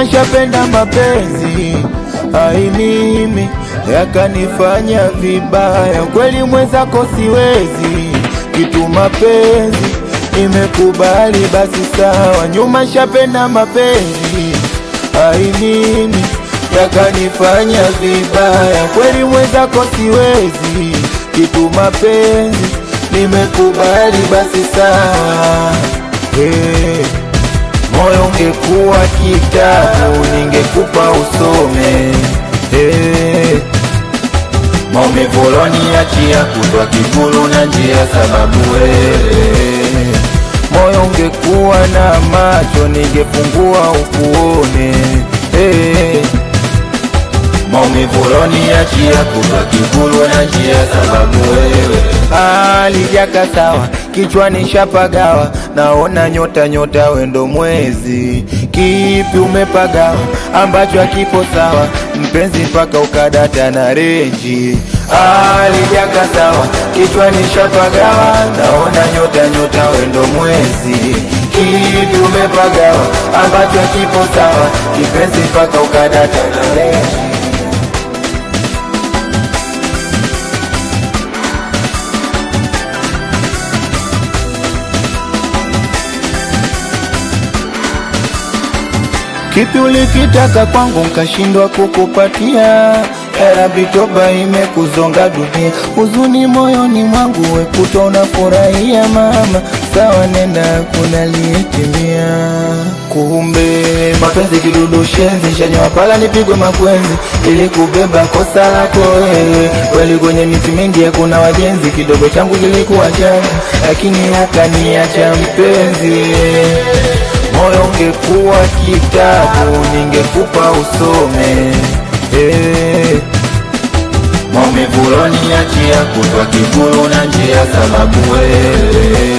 nyuma shapenda mapenzi, ai mimi yakanifanya vibaya. Kweli mwenzako siwezi, kitu mapenzi nimekubali, basi sawa. Nyuma shapenda mapenzi, ai mimi yakanifanya vibaya. Kweli mwenzako siwezi, kitu mapenzi nimekubali, basi sawa. Moyo ungekuwa kitabu ningekupa usome. Maumivu uloniachia kutwa kivulu na njia sababu wewe. Moyo ungekuwa na macho ningefungua ukuone. Maumivu uloniachia kutwa kivulu na njia sababu wewe. Alijaka sawa, kichwani shapagawa, naona nyota nyota wendo mwezi. Kipi umepagawa ambacho hakipo sawa, mpenzi mpaka ukadata na renji. Alijaka sawa, kichwani shapagawa, naona nyota nyota wendo mwezi. Kipi umepagawa ambacho hakipo sawa, mpenzi mpaka ukadata na renji. Kipi ulikitaka kwangu nkashindwa kukupatia? Rabi toba imekuzonga dunia, huzuni moyoni mwangu wekuto unafurahia mama. Sawa nenda kuna liyetimia. Kumbe mapenzi kidudu shenzi, shanyoa pala nipigwe makwenzi ili kubeba kosa lako wewe. Kweli kwenye miti mingi hakuna wajenzi, kidogo changu kilikuwa changu lakini hakaniacha mpenzi. Moyo ungekuwa kitabu ningekupa usome. Maumivu uloniachia kutwa kivulu na njia sababu wewe.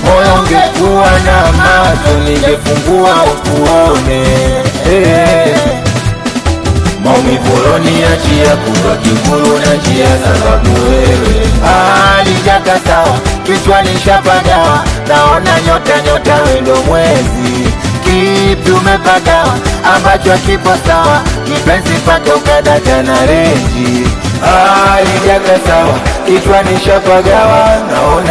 Moyo ungekuwa na macho ningefungua ukuone. Maumivu uloniachia kutwa kivulu na njia sababu wewe. Alijaka sawa, kichwani shapagawa, naona nyota nyota wendo mwezi. Kipi umepagawa ambacho hakipo sawa, kipenzi mpaka ukadata na renji. Alijaka sawa, kichwani shapagawa, naona